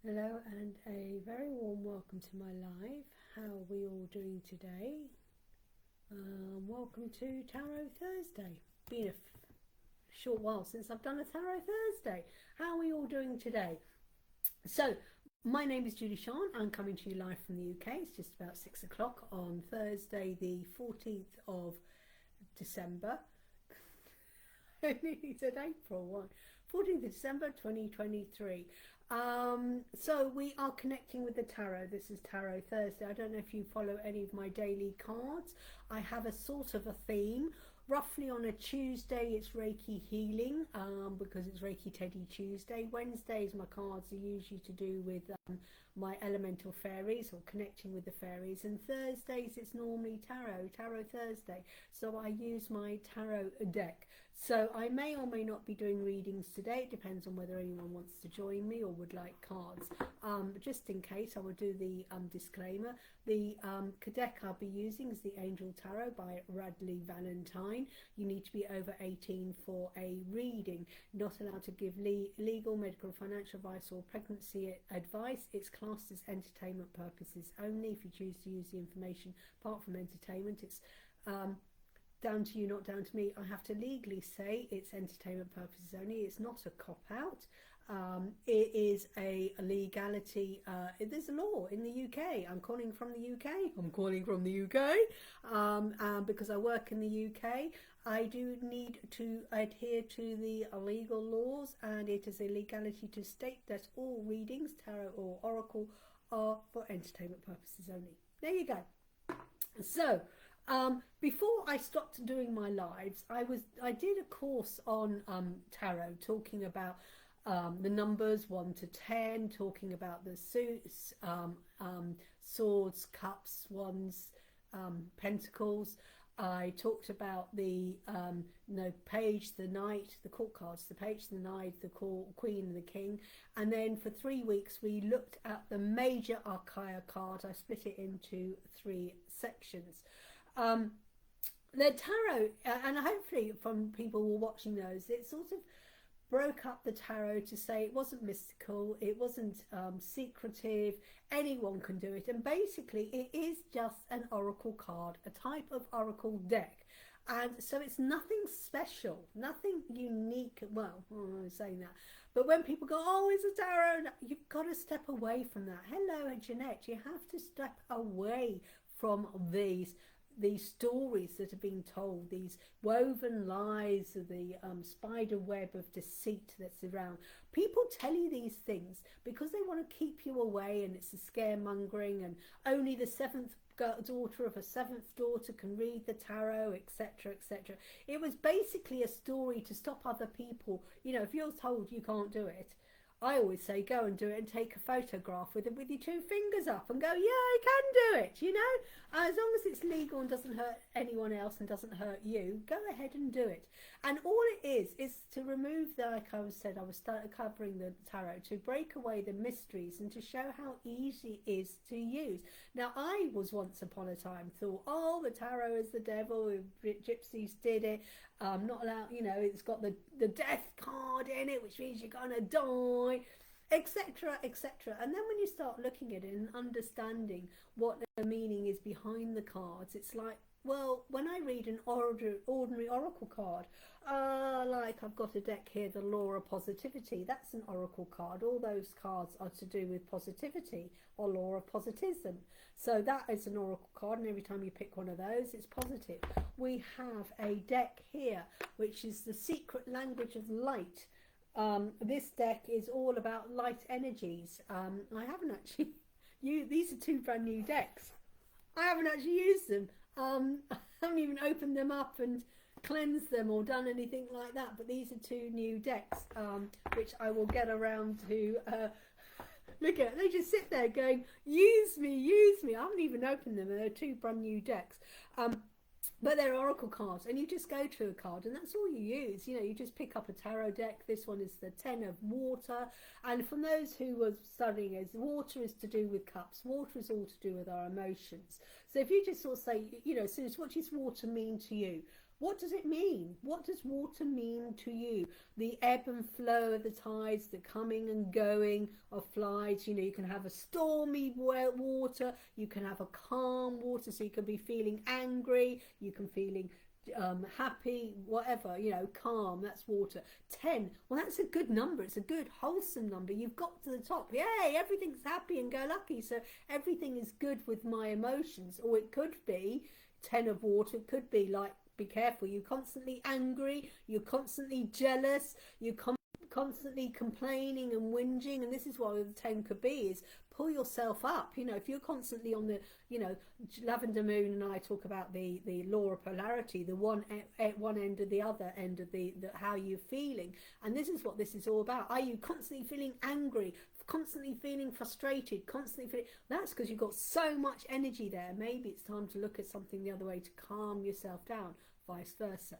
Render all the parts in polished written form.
Hello and a very warm welcome to my live. How are we all doing today? Welcome to Tarot Thursday. Been a short while since I've done a Tarot Thursday. How are we all doing today? So, my name is Julie-Sian. I'm coming to you live from the UK. It's just about 6 o'clock on Thursday, the 14th of December. I nearly said April 1. 14th of December 2023. So we are connecting with the tarot. This is Tarot Thursday. I don't know if you follow any of my daily cards. I have a sort of a theme. Roughly on a Tuesday it's Reiki healing, because it's Reiki Teddy Tuesday. Wednesdays my cards are usually to do with my elemental fairies or connecting with the fairies, and Thursdays it's normally tarot Thursday, so I use my tarot deck. So I may or may not be doing readings today. It depends on whether anyone wants to join me or would like cards. Just in case, I will do the disclaimer. The deck I'll be using is the Angel Tarot by Radley Valentine. You need to be over 18 for a reading. Not allowed to give legal, medical, financial advice or pregnancy advice. It's classed as entertainment purposes only. If you choose to use the information apart from entertainment, it's down to you, not down to me. I have to legally say it's entertainment purposes only. It's not a cop-out. It is a legality. There's a law in the UK. I'm calling from the UK. Because I work in the UK, I do need to adhere to the legal laws, and it is a legality to state that all readings, tarot or oracle, are for entertainment purposes only. There you go. So, before I stopped doing my lives, I did a course on tarot, talking about the numbers 1 to 10, talking about the suits, swords, cups, wands, pentacles. I talked about the page, the knight, the court cards, the page, the knight, the queen, and the king. And then for 3 weeks we looked at the major arcana card. I split it into 3 sections. The tarot, and hopefully from people who are watching those, it sort of broke up the tarot to say it wasn't mystical, it wasn't secretive, anyone can do it, and basically it is just an oracle card, a type of oracle deck. And so it's nothing special, nothing unique. Well, I'm saying that, but when people go, oh, it's a tarot, you've got to step away from that. Hello, Jeanette, you have to step away from these stories that are being told, these woven lies, the spider web of deceit that's around. People tell you these things because they want to keep you away, and it's a scaremongering, and only the 7th daughter of a 7th daughter can read the tarot, etc, etc. It was basically a story to stop other people. You know, if you're told you can't do it, I always say go and do it, and take a photograph with your 2 fingers up and go, yeah, I can do it, you know. As long as it's legal and doesn't hurt anyone else and doesn't hurt you, go ahead and do it. And all it is to remove the, like I said, I was covering the tarot, to break away the mysteries and to show how easy it is to use. Now, I was once upon a time thought, oh, the tarot is the devil, gypsies did it, not allowed, you know, it's got the death card in it, which means you're gonna die, etc, etc. And then when you start looking at it and understanding what the meaning is behind the cards, it's like, well, when I read an ordinary oracle card, like I've got a deck here, the Law of Positivity, that's an oracle card. All those cards are to do with positivity or law of positivism. So that is an oracle card, and every time you pick one of those, it's positive. We have a deck here, which is the Secret Language of Light. This deck is all about light energies. I haven't actually these are 2 brand new decks. I haven't actually used them. I haven't even opened them up and cleansed them or done anything like that, but these are 2 new decks, which I will get around to. Look at, they just sit there going, use me, use me. I haven't even opened them, and they're 2 brand new decks. But they're oracle cards, and you just go to a card, and that's all you use. You know, you just pick up a tarot deck. This one is the 10 of water, and from those who were studying, as water is to do with cups, water is all to do with our emotions. So if you just sort of say, you know, so what does water mean to you? What does it mean? What does water mean to you? The ebb and flow of the tides, the coming and going of flies. You know, you can have a stormy water, you can have a calm water, so you can be feeling angry, you can feeling happy, whatever, you know, calm. That's water. 10, well, that's a good number. It's a good wholesome number. You've got to the top. Yay, everything's happy and go lucky, so everything is good with my emotions. Or it could be 10 of water. It could be like, be careful, you're constantly angry, you're constantly jealous, you're constantly complaining and whinging. And this is what the 10 could be, is pull yourself up. You know, if you're constantly on the, you know, Lavender Moon and I talk about the law of polarity, the one end of the other end of the how you're feeling. And this is what this is all about. Are you constantly feeling angry, constantly feeling frustrated, constantly feeling? That's because you've got so much energy there. Maybe it's time to look at something the other way to calm yourself down, vice versa.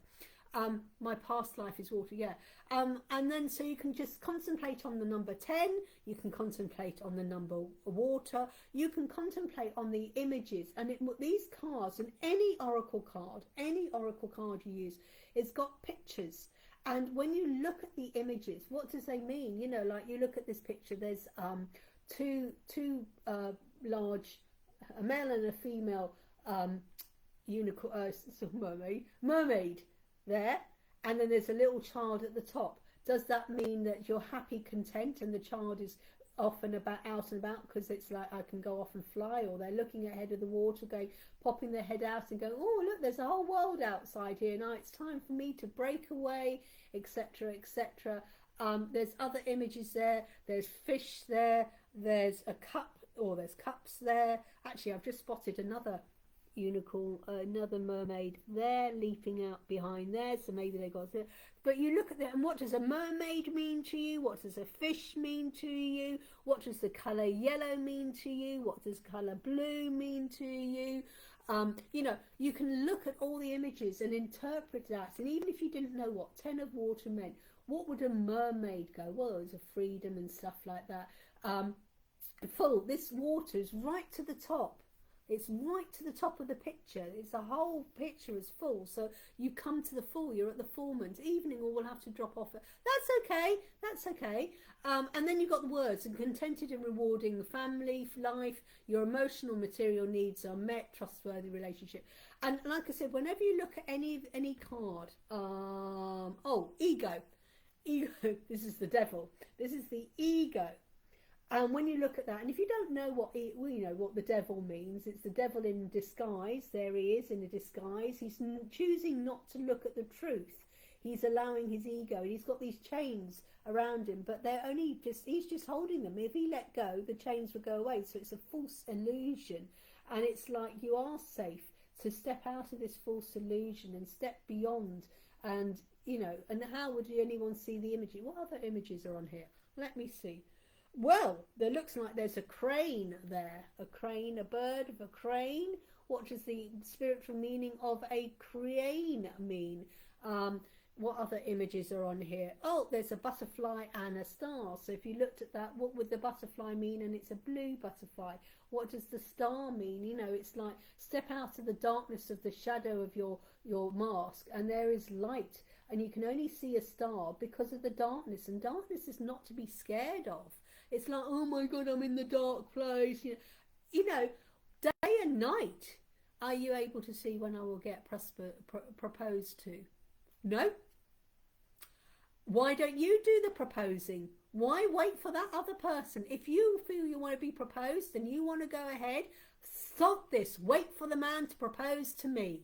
My past life is water, yeah. And then so you can just contemplate on the number 10, you can contemplate on the number water, you can contemplate on the images. And these cards, and any oracle card you use, it's got pictures. And when you look at the images, what does they mean? You know, like you look at this picture, there's two large, a male and a female unicorn, mermaid there, and then there's a little child at the top. Does that mean that you're happy, content, and the child is off and about, out and about, because it's like, I can go off and fly? Or they're looking ahead of the water, going, popping their head out and going, oh look, there's a whole world outside here now, it's time for me to break away, etc., etc. There's other images there. There's fish there, there's a cup, or there's cups there. Actually, I've just spotted another unicorn, another mermaid there, leaping out behind there, so maybe they got it. But you look at that, and what does a mermaid mean to you? What does a fish mean to you? What does the colour yellow mean to you? What does colour blue mean to you? You know, you can look at all the images and interpret that. And even if you didn't know what 10 of water meant, what would a mermaid go? Well, it was a freedom and stuff like that. Full, this water is right to the top. It's right to the top of the picture. It's the whole picture is full. So you come to the full. You're at the full moon. Evening, or we'll have to drop off. That's okay. That's okay. And then you've got the words: and contented and rewarding the family life. Your emotional, material needs are met. Trustworthy relationship. And like I said, whenever you look at any card, ego. This is the devil. This is the ego. And when you look at that, and if you don't know what the devil means, it's the devil in disguise. There he is in a disguise. He's choosing not to look at the truth. He's allowing his ego. He's got these chains around him, but they're only he's just holding them. If he let go, the chains would go away. So it's a false illusion. And it's like you are safe to step out of this false illusion and step beyond. And, you know, and how would anyone see the images? What other images are on here? Let me see. Well, there looks like there's a crane there. A crane, a bird of a crane. What does the spiritual meaning of a crane mean? What other images are on here? Oh, there's a butterfly and a star. So if you looked at that, what would the butterfly mean? And it's a blue butterfly. What does the star mean? You know, it's like step out of the darkness of the shadow of your mask, and there is light. And you can only see a star because of the darkness. And darkness is not to be scared of. It's like, oh my God, I'm in the dark place. You know, day and night. Are you able to see when I will get proposed to? No? Why don't you do the proposing? Why wait for that other person? If you feel you want to be proposed and you want to go ahead, stop this. Wait for the man to propose to me.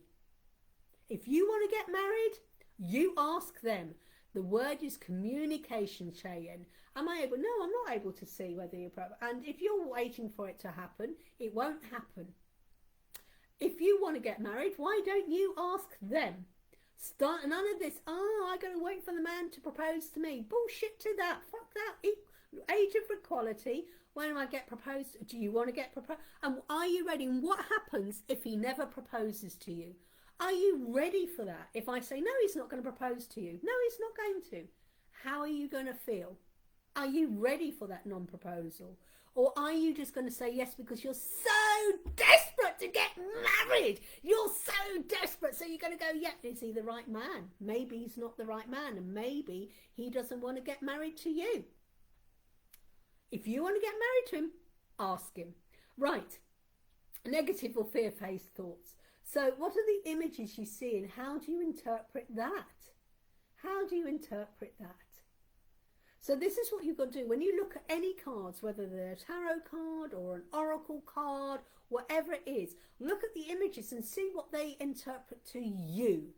If you want to get married, you ask them. The word is communication, Cheyenne. Am I able? No, I'm not able to see whether you're propose. And if you're waiting for it to happen, it won't happen. If you want to get married, why don't you ask them? Start none of this. Oh, I got to wait for the man to propose to me. Bullshit to that. Fuck that. Age of equality. When I get proposed, do you want to get proposed? And are you ready? And what happens if he never proposes to you? Are you ready for that? If I say, no, he's not going to propose to you. No, he's not going to. How are you going to feel? Are you ready for that non-proposal? Or are you just going to say yes because you're so desperate to get married? You're so desperate, so you're going to go, yeah, is he the right man? Maybe he's not the right man, and maybe he doesn't want to get married to you. If you want to get married to him, ask him. Right, negative or fear-based thoughts. So what are the images you see, and how do you interpret that? How do you interpret that? So this is what you've got to do when you look at any cards, whether they're a tarot card or an oracle card, whatever it is. Look at the images and see what they interpret to you,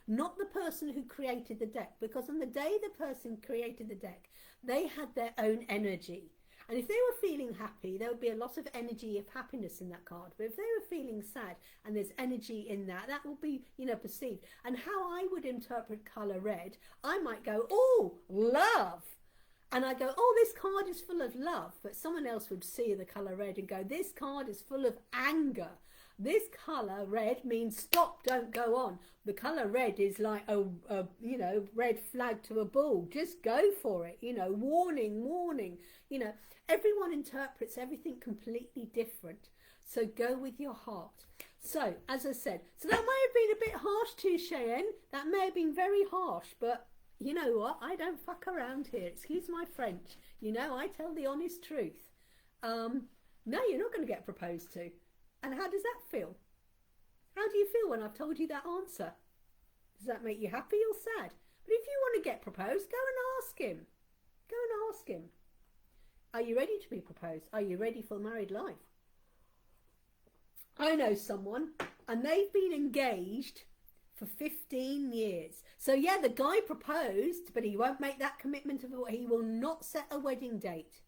not the person who created the deck, because on the day the person created the deck, they had their own energy. And if they were feeling happy, there would be a lot of energy of happiness in that card. But if they were feeling sad and there's energy in that, that will be, you know, perceived. And how I would interpret colour red, I might go, oh, love. And I go, oh, this card is full of love. But someone else would see the colour red and go, this card is full of anger. This colour red means stop, don't go on. The colour red is like a you know, red flag to a bull. Just go for it, you know, warning, warning. You know, everyone interprets everything completely different. So go with your heart. So, as I said, so that might have been a bit harsh to you, Cheyenne. That may have been very harsh, but you know what? I don't fuck around here. Excuse my French. You know, I tell the honest truth. No, you're not going to get proposed to. And how does that feel? How do you feel when I've told you that answer? Does that make you happy or sad? But if you want to get proposed, go and ask him. Go and ask him. Are you ready to be proposed? Are you ready for married life? I know someone, and they've been engaged for 15 years. So yeah, the guy proposed, but he won't make that commitment of he will not set a wedding date.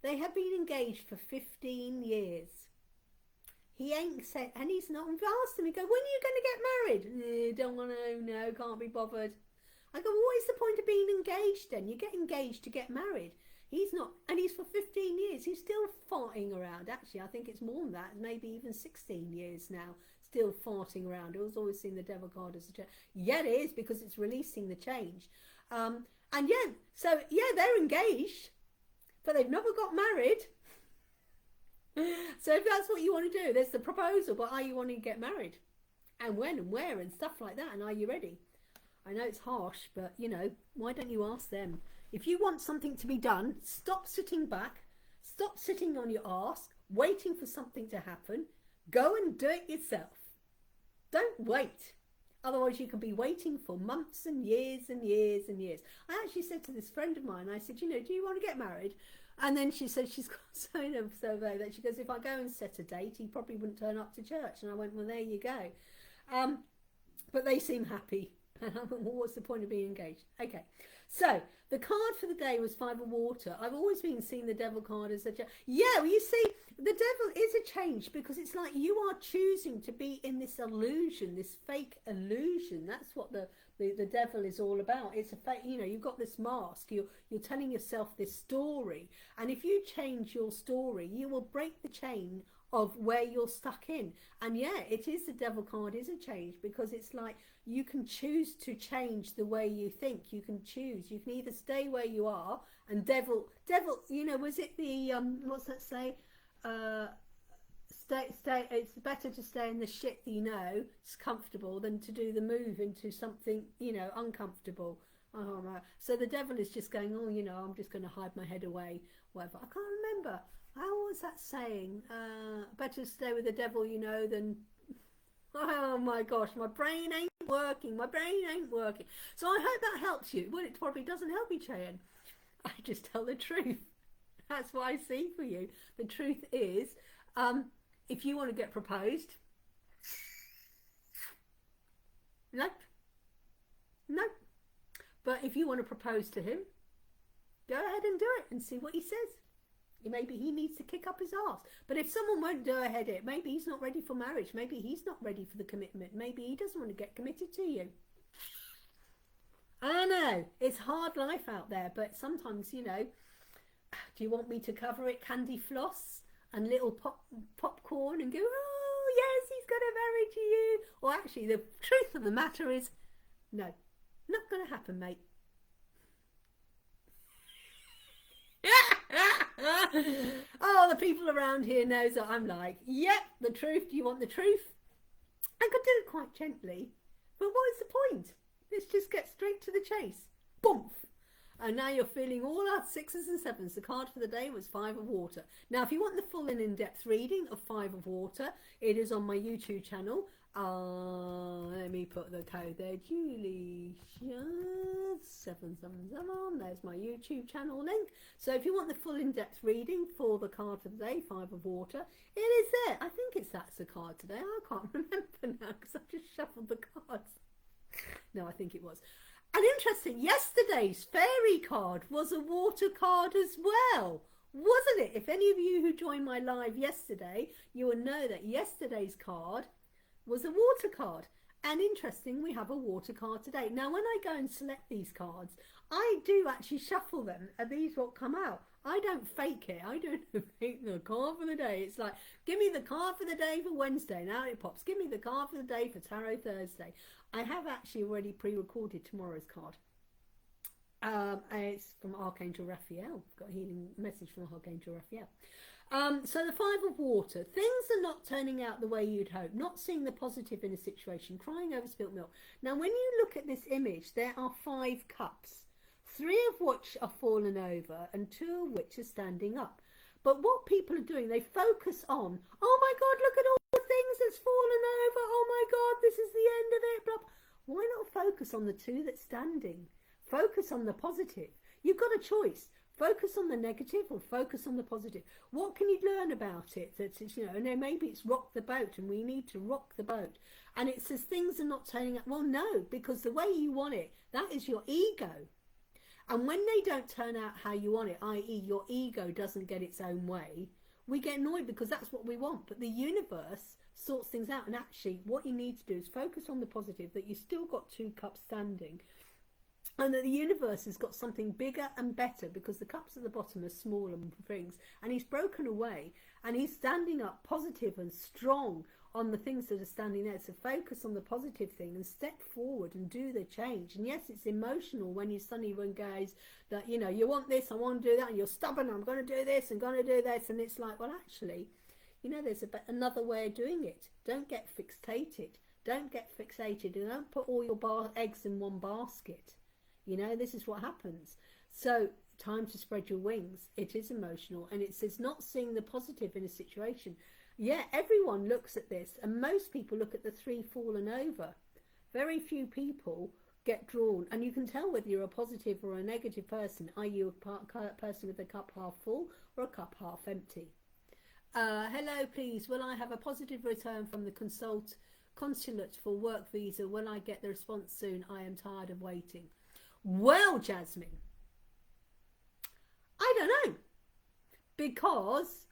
They have been engaged for 15 years. He ain't said, and he's not. I've asked him, he go, when are you going to get married? Don't want to, no, can't be bothered. I go, well, what is the point of being engaged then? You get engaged to get married. He's not, and he's for 15 years. He's still farting around. Actually, I think it's more than that, maybe even 16 years now, still farting around. I was always seeing the devil card as a change. Yeah, it is, because it's releasing the change. And yeah, so yeah, they're engaged, but they've never got married. So if that's what you want to do, there's the proposal, but are you wanting to get married? And when and where and stuff like that, and are you ready? I know it's harsh, but you know, why don't you ask them? If you want something to be done, stop sitting back, stop sitting on your arse, waiting for something to happen. Go and do it yourself. Don't wait. Otherwise you can be waiting for months and years and years and years. I actually said to this friend of mine, I said, you know, do you want to get married? And then she said she's got a survey that she goes, if I go and set a date, he probably wouldn't turn up to church. And I went, well, there you go. But they seem happy. And I went, well, what's the point of being engaged? Okay, so the card for the day was Five of Water. I've always been seeing the devil card as a yeah, well, you see, the devil is a change, because it's like you are choosing to be in this illusion, this fake illusion. That's what the devil is all about. It's a fake, you know, you've got this mask, you're telling yourself this story, and if you change your story, you will break the chain of where you're stuck in. And yeah, it is, the devil card is a change, because it's like you can choose to change the way you think. You can choose, you can either stay where you are, and devil, you know, was it the what's that say, stay it's better to stay in the shit that you know it's comfortable than to do the move into something, you know, uncomfortable. Oh no. So the devil is just going, oh, you know, I'm just going to hide my head away, whatever. I can't remember, how was that saying, better stay with the devil, you know, than, oh my gosh, my brain ain't working. So I hope that helps you. Well, it probably doesn't help you, Cheyenne. I just tell the truth. That's what I see for you. The truth is, if you want to get proposed, no. But if you want to propose to him, go ahead and do it and see what he says. Maybe he needs to kick up his arse. But if someone won't go ahead it, maybe he's not ready for marriage. Maybe he's not ready for the commitment. Maybe he doesn't want to get committed to you. I know, it's hard life out there, but sometimes, you know, do you want me to cover it candy floss and little popcorn and go, oh yes, he's going to marry to you? Or actually, the truth of the matter is, no, not going to happen, mate. Oh, the people around here knows that I'm like, yep, the truth. Do you want the truth? I could do it quite gently, but what is the point? Let's just get straight to the chase. Boom! And now you're feeling all our sixes and sevens. The card for the day was Five of Water. Now, if you want the full and in-depth reading of Five of Water, it is on my YouTube channel. Let me put the code there. Julie-Sian 777. There's my YouTube channel link. So if you want the full in-depth reading for the card for the day, Five of Water, it is there. I think that's the card today. I can't remember now because I've just shuffled the cards. No, I think it was. And interesting, yesterday's fairy card was a water card as well, wasn't it? If any of you who joined my live yesterday, you will know that yesterday's card was a water card. And interesting, we have a water card today. Now, when I go and select these cards, I do actually shuffle them, and these will come out. I don't fake it. I don't fake the card for the day. It's like, give me the card for the day for Wednesday. Now it pops. Give me the card for the day for Tarot Thursday. I have actually already pre-recorded tomorrow's card. It's from Archangel Raphael. I've got a healing message from Archangel Raphael. So the Five of Water. Things are not turning out the way you'd hope. Not seeing the positive in a situation. Crying over spilt milk. Now, when you look at this image, there are 5 cups. 3 of which are fallen over and 2 of which are standing up. But what people are doing, they focus on, oh my God, look at all the things that's fallen over. Oh my God, this is the end of it. Blah, blah. Why not focus on the 2 that's standing? Focus on the positive. You've got a choice. Focus on the negative or focus on the positive. What can you learn about it? That's, you know, and then maybe it's rock the boat, and we need to rock the boat. And it says things are not turning out. Well, no, because the way you want it, that is your ego. And when they don't turn out how you want it, i.e. your ego doesn't get its own way, we get annoyed because that's what we want. But the universe sorts things out. And actually what you need to do is focus on the positive, that you still got 2 cups standing. And that the universe has got something bigger and better, because the cups at the bottom are small and things. And he's broken away and he's standing up positive and strong on the things that are standing there. So focus on the positive thing and step forward and do the change. And yes, it's emotional when you suddenly guys that, you know, you want this, I want to do that, and you're stubborn, I'm going to do this and going to do this. And it's like, well, actually, you know, there's another way of doing it. Don't get fixated. Don't get fixated, and don't put all your eggs in one basket. You know, this is what happens. So time to spread your wings. It is emotional, and it says not seeing the positive in a situation. Yeah, everyone looks at this, and most people look at the 3 fallen over. Very few people get drawn, and you can tell whether you're a positive or a negative person. Are you a person with a cup half full or a cup half empty? Hello, please. Will I have a positive return from the consulate for work visa? Will I get the response soon? I am tired of waiting. Well, Jasmine, I don't know, because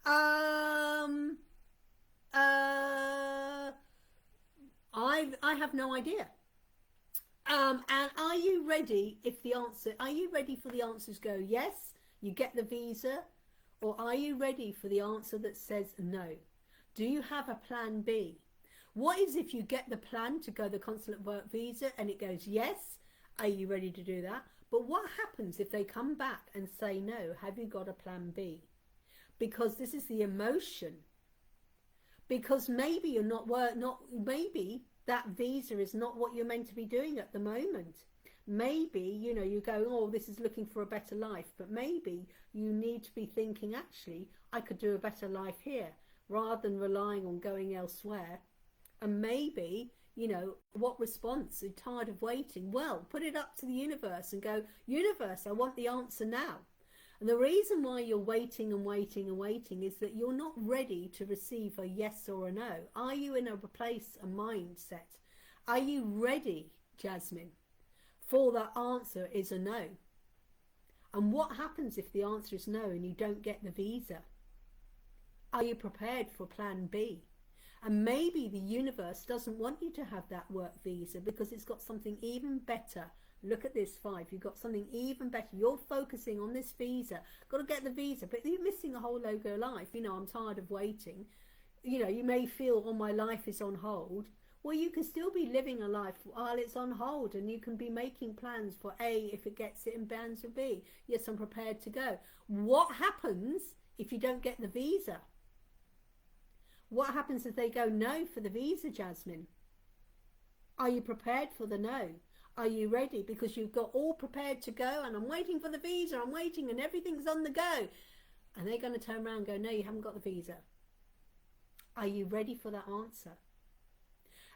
I have no idea. And are you ready? Are you ready for the answers go yes, you get the visa, or are you ready for the answer that says no? Do you have a plan B? What is if you get the plan to go the consulate work visa and it goes yes? Are you ready to do that? But what happens if they come back and say no? Have you got a plan B? Because this is the emotion. Because maybe you're maybe that visa is not what you're meant to be doing at the moment. Maybe, you know, you go, oh, this is looking for a better life. But maybe you need to be thinking, actually, I could do a better life here, rather than relying on going elsewhere. And maybe, you know, what response? You're tired of waiting. Well, put it up to the universe and go, universe, I want the answer now. And the reason why you're waiting and waiting and waiting is that you're not ready to receive a yes or a no. Are you in a place, a mindset? Are you ready, Jasmine, for that answer is a no? And what happens if the answer is no and you don't get the visa? Are you prepared for plan B? And maybe the universe doesn't want you to have that work visa because it's got something even better. Look at this 5. You've got something even better. You're focusing on this visa. Got to get the visa, but you're missing a whole logo of life. You know, I'm tired of waiting. You know, you may feel, oh, my life is on hold. Well, you can still be living a life while it's on hold, and you can be making plans for A if it gets it, and plans for B. Yes, I'm prepared to go. What happens if you don't get the visa? What happens if they go no for the visa, Jasmine? Are you prepared for the no? Are you ready? Because you've got all prepared to go, and I'm waiting for the visa, I'm waiting, and everything's on the go. And they're going to turn around and go, no, you haven't got the visa. Are you ready for that answer?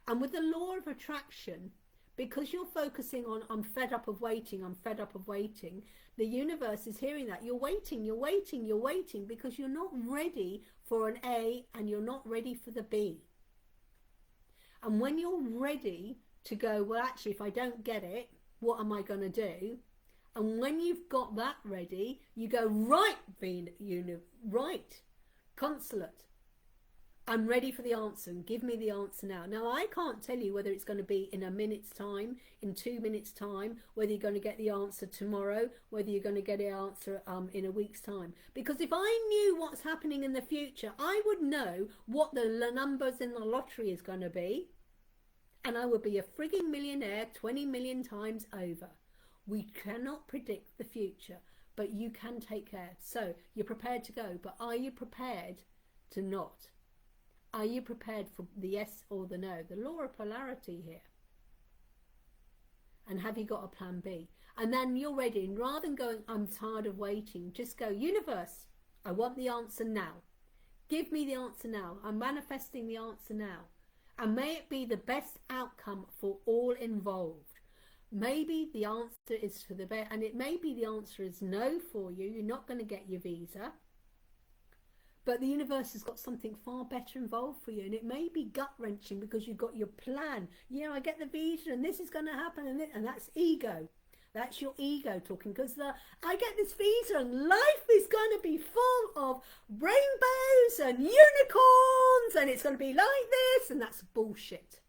And with the law of attraction, because you're focusing on, I'm fed up of waiting, I'm fed up of waiting, the universe is hearing that. You're waiting, you're waiting, you're waiting, because you're not ready for an A and you're not ready for the B. And when you're ready to go, well, actually, if I don't get it, what am I going to do? And when you've got that ready, you go, right, right, consulate. I'm ready for the answer, and give me the answer now. Now, I can't tell you whether it's going to be in a minute's time, in 2 minutes' time, whether you're going to get the answer tomorrow, whether you're going to get the answer in a week's time. Because if I knew what's happening in the future, I would know what the numbers in the lottery is going to be, and I would be a frigging millionaire 20 million times over. We cannot predict the future, but you can take care. So you're prepared to go, but are you prepared to not? Are you prepared for the yes or the no? The law of polarity here. And have you got a plan B? And then you're ready. And rather than going, I'm tired of waiting, just go, universe, I want the answer now. Give me the answer now. I'm manifesting the answer now. And may it be the best outcome for all involved. Maybe the answer is for the best, and it may be the answer is no for you. You're not going to get your visa. But the universe has got something far better involved for you, and it may be gut-wrenching because you've got your plan. You know, I get the visa and this is going to happen, and that's ego. That's your ego talking, because I get this visa and life is going to be full of rainbows and unicorns and it's going to be like this, and that's bullshit.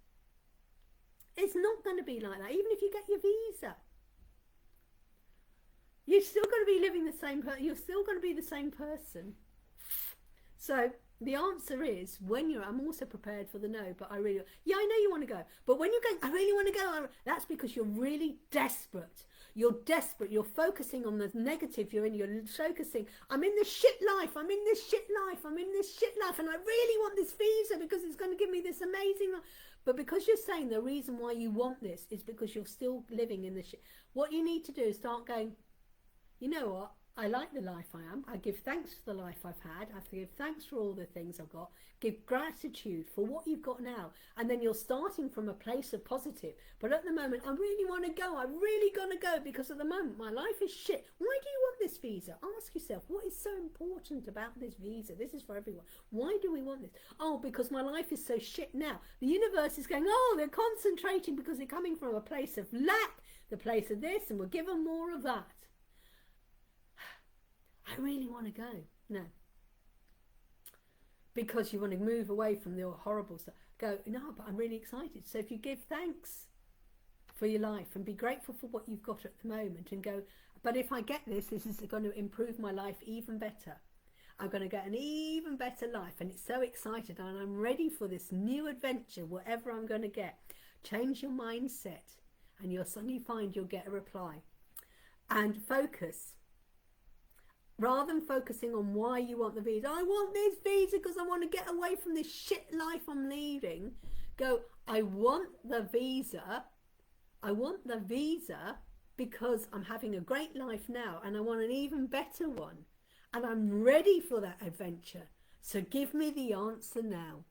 It's not going to be like that, even if you get your visa. You're still going to be living the same, you're still going to be the same person. So the answer is, when you're, I'm also prepared for the no, but I really, yeah, I know you want to go. But when you're going, I really want to go, that's because you're really desperate. You're desperate. You're focusing on the negative. You're focusing, I'm in this shit life. I'm in this shit life. I'm in this shit life. And I really want this visa because it's going to give me this amazing life. But because you're saying the reason why you want this is because you're still living in the shit. What you need to do is start going, you know what? I like the life I am. I give thanks for the life I've had. I have to give thanks for all the things I've got. Give gratitude for what you've got now. And then you're starting from a place of positive. But at the moment, I really want to go. I'm really going to go because at the moment, my life is shit. Why do you want this visa? Ask yourself, what is so important about this visa? This is for everyone. Why do we want this? Oh, because my life is so shit now. The universe is going, oh, they're concentrating because they're coming from a place of lack, the place of this, and we'll give them more of that. I really want to go. No. Because you want to move away from the horrible stuff. Go, no, but I'm really excited. So if you give thanks for your life and be grateful for what you've got at the moment and go, but if I get this, this is going to improve my life even better. I'm going to get an even better life. And it's so excited and I'm ready for this new adventure, whatever I'm going to get. Change your mindset and you'll suddenly find you'll get a reply. And focus. Rather than focusing on why you want the visa, I want this visa because I want to get away from this shit life I'm leading. Go, I want the visa. I want the visa because I'm having a great life now and I want an even better one. And I'm ready for that adventure. So give me the answer now.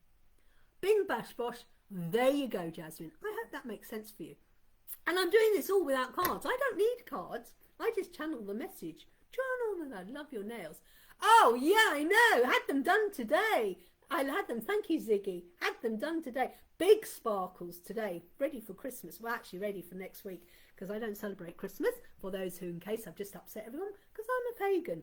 Bing bash bosh. There you go, Jasmine. I hope that makes sense for you. And I'm doing this all without cards. I don't need cards. I just channel the message. Journal, and I love your nails. Oh yeah, I know. Had them done today. I had them. Thank you, Ziggy. Had them done today. Big sparkles today. Ready for Christmas. Well, actually ready for next week because I don't celebrate Christmas. For those who, in case I've just upset everyone, because I'm a pagan.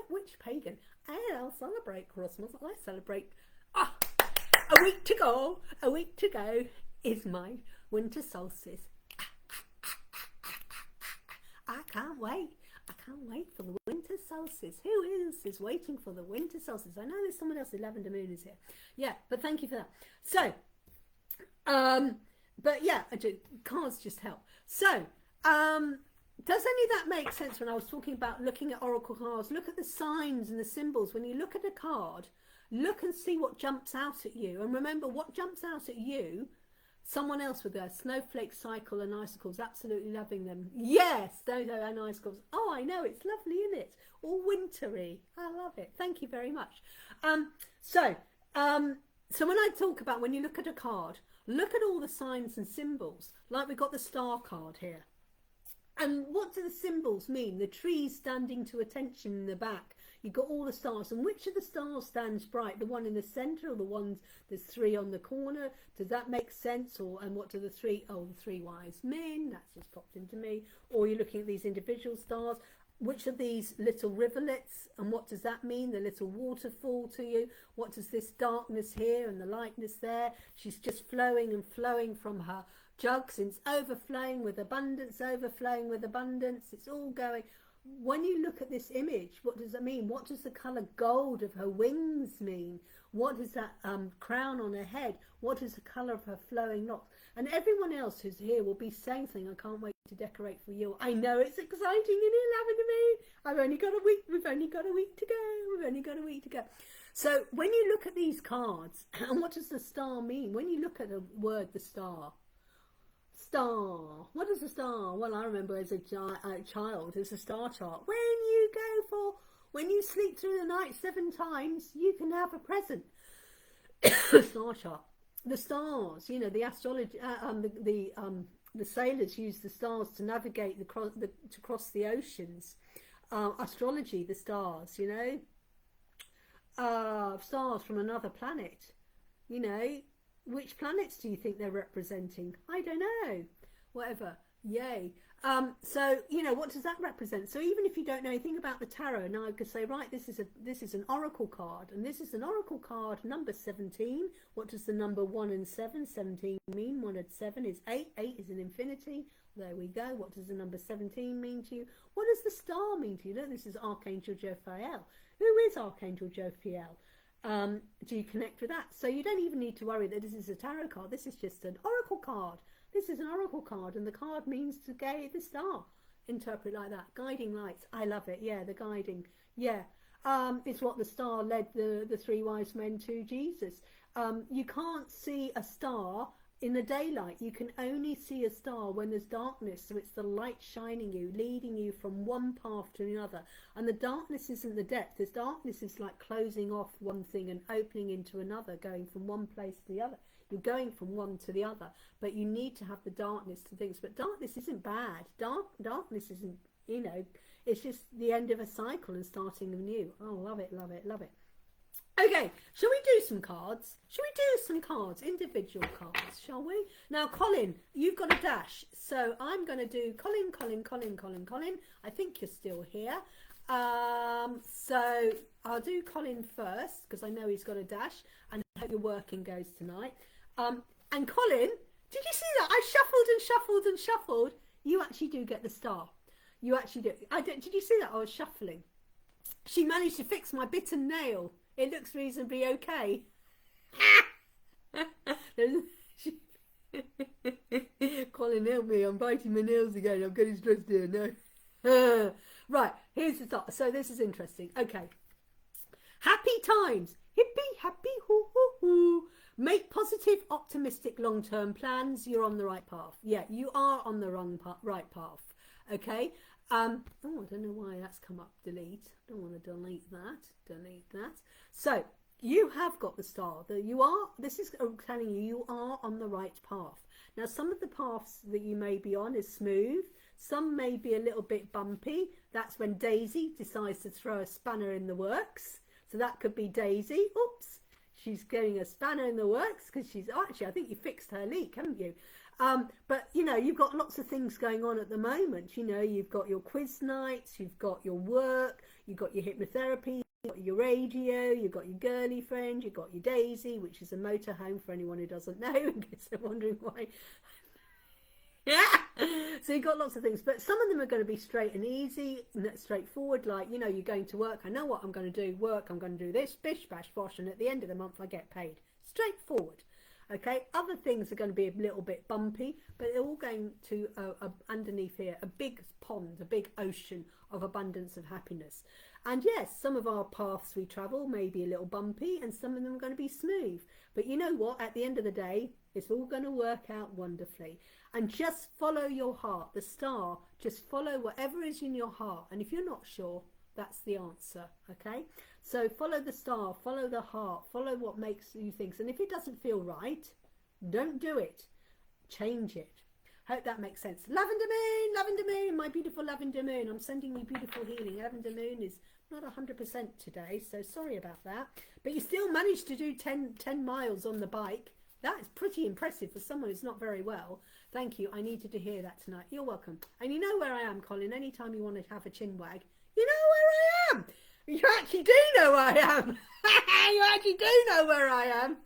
Which pagan? I'll celebrate Christmas. I celebrate. A week to go. A week to go is my winter solstice. I can't wait. I can't wait for the winter solstice. Who is waiting for the winter solstice? I know there's someone else. The lavender moon is here. Yeah, but thank you for that. So, But yeah, I do. Cards just help. So, does any of that make sense when I was talking about looking at oracle cards? Look at the signs and the symbols. When you look at a card, look and see what jumps out at you. And remember, what jumps out at you, someone else with their snowflake cycle and icicles, absolutely loving them. Yes, those are and icicles. Oh, I know, it's lovely, isn't it? All wintry. I love it. Thank you very much. So when I talk about when you look at a card, look at all the signs and symbols. Like we've got the star card here. And what do the symbols mean? The trees standing to attention in the back. You've got all the stars. And which of the stars stands bright? The one in the centre or the ones, there's three on the corner? Does that make sense? And what do the three wise men? That's just popped into me. Or you're looking at these individual stars. Which of these little rivulets, and what does that mean? The little waterfall to you. What does this darkness here and the lightness there? She's just flowing and flowing from her jugs. It's overflowing with abundance, overflowing with abundance. It's all going. When you look at this image, what does it mean? What does the colour gold of her wings mean? What does that crown on her head? What is the colour of her flowing locks? And everyone else who's here will be saying something. I can't wait to decorate for you. I know it's exciting, isn't it, Lavender? I've only got a week. We've only got a week to go. We've only got a week to go. So when you look at these cards, and what does the star mean? When you look at the word, the star. Star. What is a star? Well, I remember as a child, as a star chart. When you sleep through the night 7 times, you can have a present. Star chart. The stars, you know, the astrology, the sailors use the stars to navigate to cross the oceans. Astrology, the stars, you know, stars from another planet, you know. Which planets do you think they're representing? I don't know. Whatever. Yay. So, you know, what does that represent? So even if you don't know anything about the tarot, now I could say, right, this is an oracle card, and this is an oracle card number 17. What does the number 1 and 7, 17 mean? 1 and 7 is 8. 8 is an infinity. There we go. What does the number 17 mean to you? What does the star mean to you? Look, this is Archangel Jophiel. Who is Archangel Jophiel? Do you connect with that? So you don't even need to worry that this is a tarot card. This is just an oracle card. This is an oracle card, and the card means to guide the star. Interpret like that. Guiding lights. I love it. Yeah, the guiding. Yeah. It's what the star led the 3 wise men to Jesus. You can't see a star in the daylight. You can only see a star when there's darkness. So it's the light shining you, leading you from one path to another. And the darkness isn't the depth. The darkness is like closing off one thing and opening into another, going from one place to the other. You're going from one to the other, but you need to have the darkness to things. But darkness isn't bad. Darkness isn't, you know, it's just the end of a cycle and starting anew. Oh, love it, love it, love it. Okay, shall we do some cards? Shall we do some cards, individual cards, shall we? Now, Colin, you've got a dash. So I'm going to do Colin. I think you're still here. So I'll do Colin first because I know he's got a dash, and I hope your working goes tonight. And Colin, did you see that? I shuffled and shuffled and shuffled. You actually do get the star. You actually do. Did you see that? I was shuffling. She managed to fix my bitten nail. It looks reasonably okay. Colin, help me. I'm biting my nails again. I'm getting stressed here. No. Right, here's the start. So this is interesting. Okay. Happy times. Hippie, happy, hoo, hoo, hoo. Make positive, optimistic, long-term plans. You're on the right path. Yeah, you are on the right path. Okay. Oh, I don't know why that's come up. Delete. Don't want to delete that. Delete that. So you have got the star. This is telling you you are on the right path. Now, some of the paths that you may be on is smooth. Some may be a little bit bumpy. That's when Daisy decides to throw a spanner in the works. So that could be Daisy. Oops. She's getting a spanner in the works because actually, I think you fixed her leak, haven't you? But, you know, you've got lots of things going on at the moment. You know, you've got your quiz nights, you've got your work, you've got your hypnotherapy, you've got your radio, you've got your girly friend, you've got your Daisy, which is a motorhome for anyone who doesn't know, in case they're wondering why. Yeah. So you've got lots of things, but some of them are going to be straight and easy, straightforward, like, you know, you're going to work, I know what I'm going to do, work, I'm going to do this, bish, bash, bosh, and at the end of the month I get paid. Straightforward. Okay, other things are going to be a little bit bumpy, but they're all going to underneath here a big pond, a big ocean of abundance of happiness. And yes, some of our paths we travel may be a little bumpy, and some of them are going to be smooth. But you know what? At the end of the day, it's all going to work out wonderfully. And just follow your heart, the star. Just follow whatever is in your heart. And if you're not sure, that's the answer. Okay, so follow the star, follow the heart, follow what makes you think. And if it doesn't feel right, don't do it. Change it. Hope that makes sense. Lavender moon, my beautiful lavender moon. I'm sending you beautiful healing. Lavender moon is not 100% today, so sorry about that. But you still managed to do 10 miles on the bike. That is pretty impressive for someone who's not very well. Thank you. I needed to hear that tonight. You're welcome. And you know where I am, Colin. Anytime you want to have a chin wag, you know where I am. You actually do know where I am. You actually do know where I am.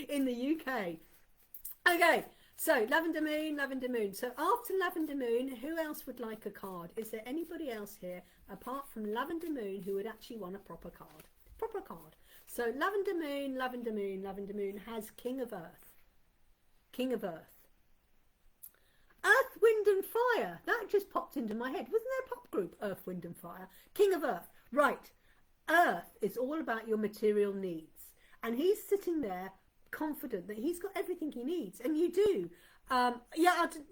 In the UK. Okay. So, lavender moon, lavender moon. So, after lavender moon, who else would like a card? Is there anybody else here, apart from lavender moon, who would actually want a proper card? Proper card. So, lavender moon, lavender moon, lavender moon has King of Earth. King of Earth. Earth, Wind and Fire. That just popped into my head. Wasn't there a pop group, Earth, Wind and Fire? King of Earth. Right. Earth is all about your material needs. And he's sitting there confident that he's got everything he needs, and you do. Okay,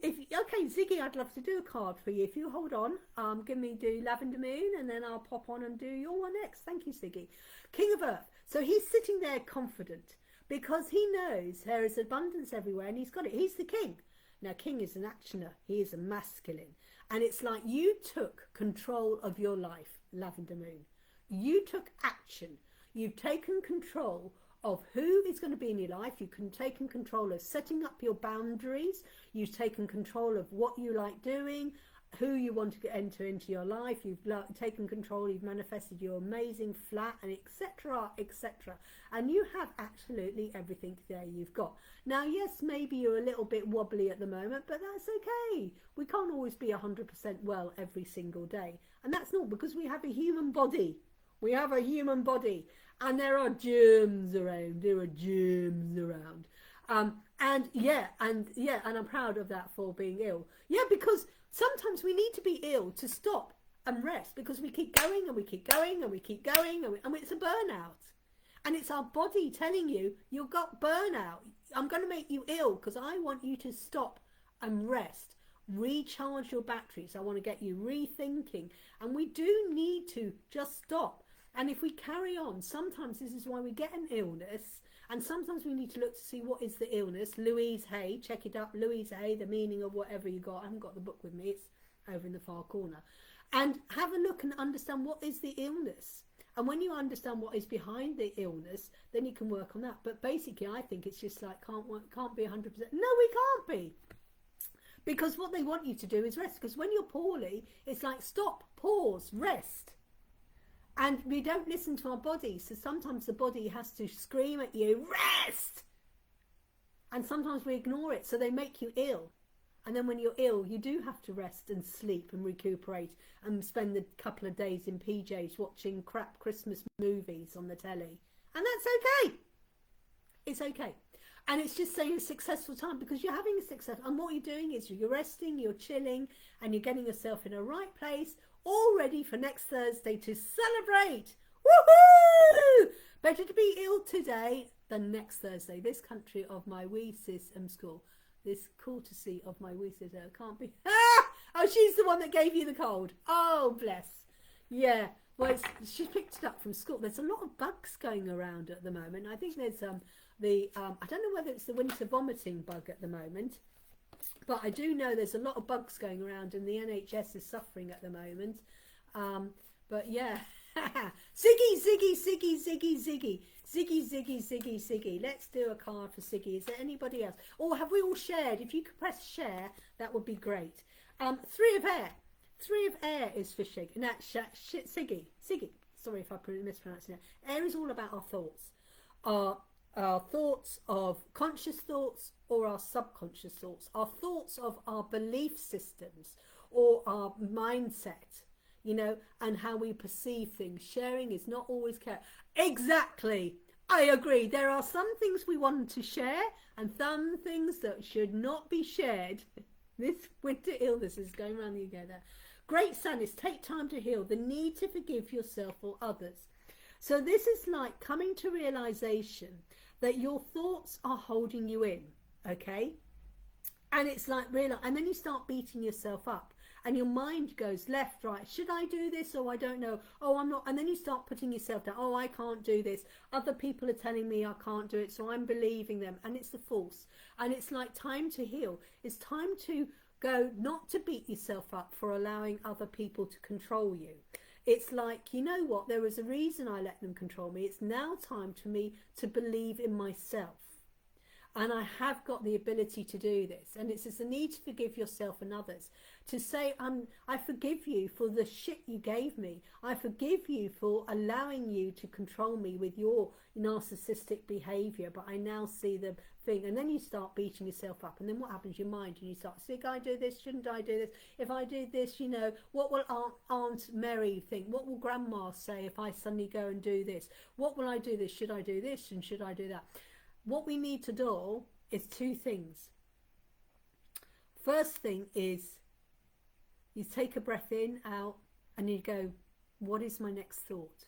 Ziggy, I'd love to do a card for you if you hold on. Give me do lavender moon, and then I'll pop on and do your one next. Thank you, Ziggy. King of Earth. So he's sitting there confident because he knows there is abundance everywhere, and he's got it. He's the king. Now, king is an actioner. He is a masculine, and it's like you took control of your life, lavender moon. You took action. You've taken control of who is going to be in your life. You've taken control of setting up your boundaries. You've taken control of what you like doing, who you want to enter into your life. You've taken control. You've manifested your amazing flat, and etc, etc. And you have absolutely everything there you've got. Now, yes, maybe you're a little bit wobbly at the moment, but that's okay. We can't always be 100% well every single day. And that's not because we have a human body. We have a human body. And there are germs around. There are germs around. And I'm proud of that for being ill. Yeah, because sometimes we need to be ill to stop and rest, because we keep going and we keep going and we keep going, and it's a burnout. And it's our body telling you, you've got burnout. I'm going to make you ill because I want you to stop and rest. Recharge your batteries. I want to get you rethinking. And we do need to just stop. And if we carry on, sometimes this is why we get an illness, and sometimes we need to look to see what is the illness. Louise Hay, check it up, Louise Hay, the meaning of whatever you got. I haven't got the book with me, it's over in the far corner. And have a look and understand what is the illness. And when you understand what is behind the illness, then you can work on that. But basically, I think it's just like, can't be 100%. No, we can't be. Because what they want you to do is rest. Because when you're poorly, it's like stop, pause, rest. And we don't listen to our body, so sometimes the body has to scream at you, rest! And sometimes we ignore it, so they make you ill. And then when you're ill, you do have to rest and sleep and recuperate and spend a couple of days in PJs watching crap Christmas movies on the telly. And that's okay. It's okay. And it's just saying a successful time, because you're having a success. And what you're doing is you're resting, you're chilling, and you're getting yourself in a right place, all ready for next Thursday to celebrate. Woohoo! Better to be ill today than next Thursday. This country of my wee sis school. This courtesy of my wee sis can't be. Ah! Oh, she's the one that gave you the cold. Oh, bless. Yeah. Well, she picked it up from school. There's a lot of bugs going around at the moment. I think there's I don't know whether it's the winter vomiting bug at the moment. But I do know there's a lot of bugs going around, and the NHS is suffering at the moment. But yeah. Ziggy, Ziggy, Ziggy, Ziggy, Ziggy. Ziggy, Ziggy, Ziggy, Ziggy. Let's do a card for Ziggy. Is there anybody else? Or have we all shared? If you could press share, that would be great. 3 of air. 3 of air is for Ziggy. No, Ziggy. Ziggy. Sorry if I mispronounced it. Air is all about our thoughts. Our thoughts of conscious thoughts or our subconscious thoughts. Our thoughts of our belief systems or our mindset, you know, and how we perceive things. Sharing is not always care. Exactly. I agree. There are some things we want to share and some things that should not be shared. This winter illness is going around together. Great sadness. Take time to heal. The need to forgive yourself or others. So this is like coming to realization that your thoughts are holding you in. Okay? And it's like real, and then you start beating yourself up and your mind goes left, right. Should I do this? Oh, I don't know. Oh, I'm not. And then you start putting yourself down. Oh, I can't do this. Other people are telling me I can't do it, so I'm believing them. And it's the false. And it's like time to heal. It's time to go, not to beat yourself up for allowing other people to control you. It's like, you know what? There was a reason I let them control me. It's now time to me to believe in myself. And I have got the ability to do this. And it's the need to forgive yourself and others. To say, I forgive you for the shit you gave me. I forgive you for allowing you to control me with your narcissistic behaviour. But I now see the thing. And then you start beating yourself up. And then what happens? Your mind, and you start, should I do this? Shouldn't I do this? If I do this, you know, what will Aunt Mary think? What will Grandma say if I suddenly go and do this? What will I do this? Should I do this? And should I do that? What we need to do is two things. First thing is you take a breath in, out, and you go, what is my next thought?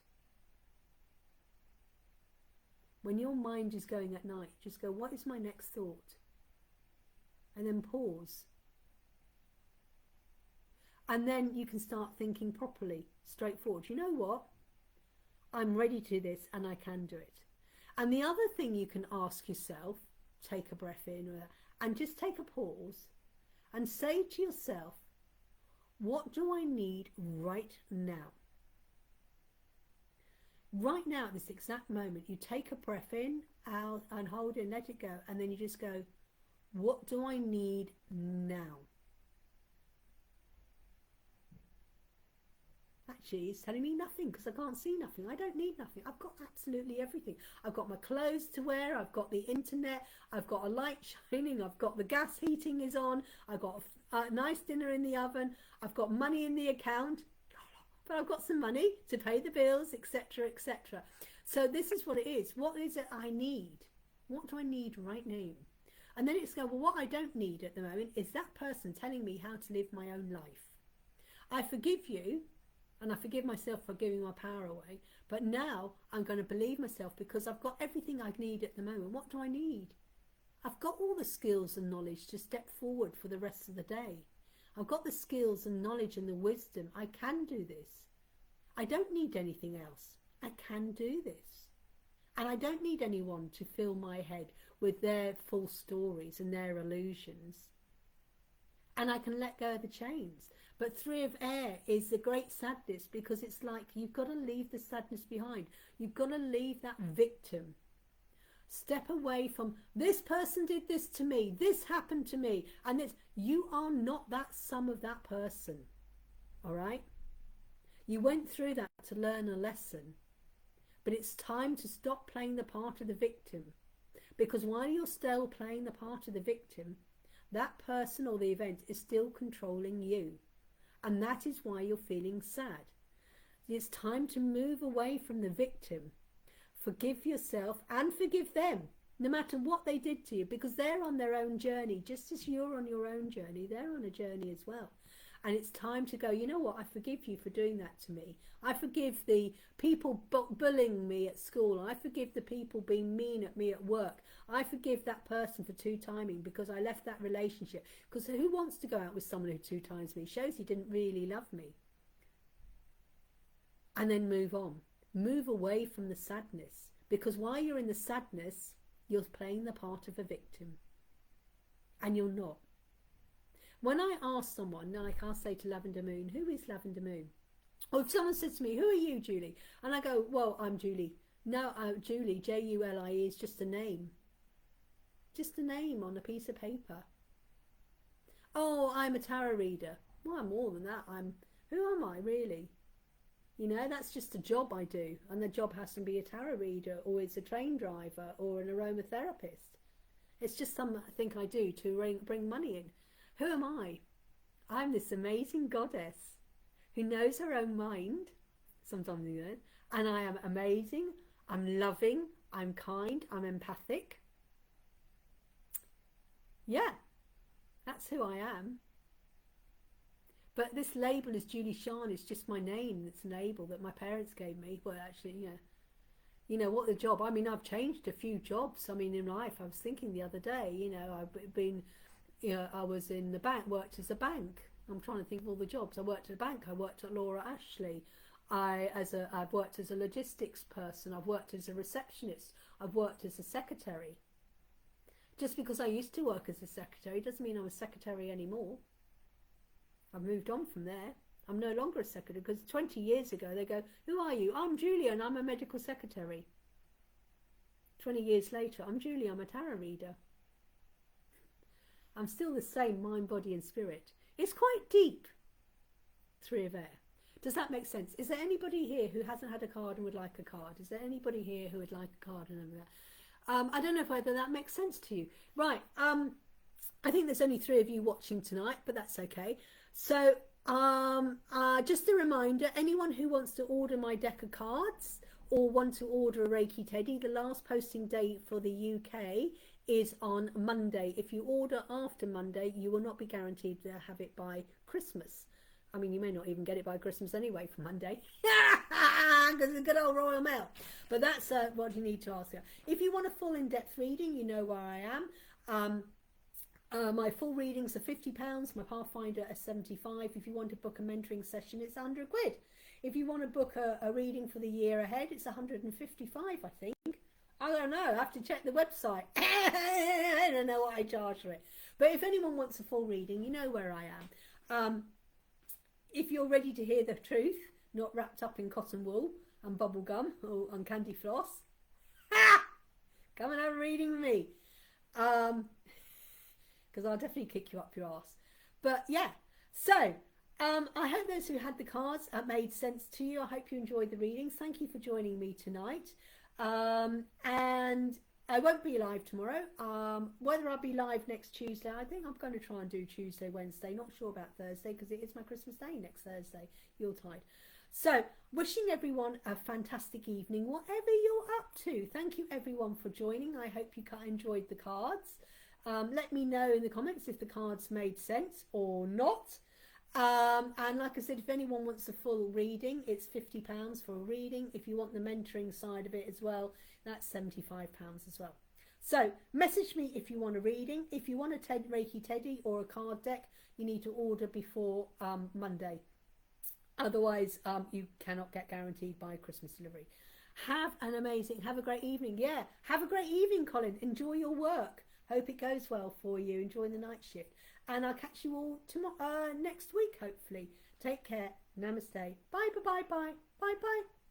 When your mind is going at night, just go, what is my next thought? And then pause. And then you can start thinking properly, straightforward. You know what? I'm ready to do this and I can do it. And the other thing you can ask yourself, take a breath in and just take a pause and say to yourself, what do I need right now? Right now, at this exact moment, you take a breath in, out, and hold it and let it go. And then you just go, what do I need now? Actually, it's telling me nothing because I can't see nothing. I don't need nothing. I've got absolutely everything. I've got my clothes to wear. I've got the internet. I've got a light shining. I've got the gas heating is on. I've got a nice dinner in the oven. I've got money in the account. But I've got some money to pay the bills, etc., etc. So this is what it is. What is it I need? What do I need right now? And then it's go, well, what I don't need at the moment is that person telling me how to live my own life. I forgive you. And I forgive myself for giving my power away. But now I'm going to believe myself because I've got everything I need at the moment. What do I need? I've got all the skills and knowledge to step forward for the rest of the day. I've got the skills and knowledge and the wisdom. I can do this. I don't need anything else. I can do this. And I don't need anyone to fill my head with their false stories and their illusions. And I can let go of the chains. But 3 of air is the great sadness because it's like you've got to leave the sadness behind. You've got to leave that victim. Step away from this person did this to me, this happened to me, and this. You are not that sum of that person. All right? You went through that to learn a lesson. But it's time to stop playing the part of the victim. Because while you're still playing the part of the victim, that person or the event is still controlling you. And that is why you're feeling sad. It's time to move away from the victim. Forgive yourself and forgive them, no matter what they did to you, because they're on their own journey. Just as you're on your own journey, they're on a journey as well. And it's time to go, you know what, I forgive you for doing that to me. I forgive the people bullying me at school. I forgive the people being mean at me at work. I forgive that person for 2-timing because I left that relationship. Because who wants to go out with someone who 2-times me? Shows he didn't really love me. And then move on. Move away from the sadness. Because while you're in the sadness, you're playing the part of a victim. And you're not. When I ask someone, like I'll say to Lavender Moon, who is Lavender Moon? Or if someone says to me, who are you, Julie? And I go, well, I'm Julie. No, Julie, Julie, is just a name. Just a name on a piece of paper. Oh, I'm a tarot reader. Well, I'm more than that. Who am I, really? You know, that's just a job I do. And the job has to be a tarot reader, or it's a train driver, or an aromatherapist. It's just something I do to bring money in. Who am I? I'm this amazing goddess who knows her own mind, sometimes, you know, and I am amazing, I'm loving, I'm kind, I'm empathic. Yeah, that's who I am. But this label is Julie-Sian. It's just my name. It's a label that my parents gave me. Well, actually, yeah. You know what the job, I mean, I've changed a few jobs. I mean, in life, I was thinking the other day, you know, I've been, you know, I was in the bank, worked as a bank. I'm trying to think of all the jobs. I worked at a bank. I worked at Laura Ashley. I've worked as a logistics person. I've worked as a receptionist. I've worked as a secretary. Just because I used to work as a secretary doesn't mean I'm a secretary anymore. I've moved on from there. I'm no longer a secretary, because 20 years ago they go, who are you? I'm Julia and I'm a medical secretary. 20 years later, I'm Julia, I'm a tarot reader. I'm still the same mind, body and spirit. It's quite deep. Three of air. Does that make sense? Is there anybody here who hasn't had a card and would like a card? Is there anybody here who would like a card and that? I don't know if whether that makes sense to you. Right. I think there's only 3 of you watching tonight, but that's okay. So just a reminder, anyone who wants to order my deck of cards or want to order a Reiki Teddy, the last posting date for the UK is on Monday. If you order after Monday, you will not be guaranteed to have it by Christmas. I mean, you may not even get it by Christmas anyway for Monday, because it's a good old Royal Mail. But that's what you need to ask. If you want a full in-depth reading, you know where I am. My full readings are £50, my Pathfinder are 75. If you want to book a mentoring session, it's 100 quid. If you want to book a reading for the year ahead, it's 155, I think. I don't know, I have to check the website. I don't know what I charge for it. But if anyone wants a full reading, you know where I am. If you're ready to hear the truth, not wrapped up in cotton wool and bubble gum or on candy floss, come and have a reading with me. Because I'll definitely kick you up your ass. But yeah, so I hope those who had the cards made sense to you. I hope you enjoyed the readings. Thank you for joining me tonight. And I won't be live tomorrow. Whether I'll be live next Tuesday, I think I'm going to try and do Tuesday, Wednesday. Not sure about Thursday because it is my Christmas Day next Thursday, Yuletide. So wishing everyone a fantastic evening, whatever you're up to. Thank you everyone for joining. I hope you enjoyed the cards. Let me know in the comments if the cards made sense or not. And like I said, if anyone wants a full reading, it's £50 for a reading. If you want the mentoring side of it as well, that's £75 as well. So message me if you want a reading. If you want a Reiki Teddy or a card deck, you need to order before Monday. Otherwise, you cannot get guaranteed by Christmas delivery. Have a great evening. Yeah, have a great evening, Colin. Enjoy your work. Hope it goes well for you. Enjoy the night shift. And I'll catch you all tomorrow, next week, hopefully. Take care. Namaste. Bye, bye, bye, bye. Bye, bye.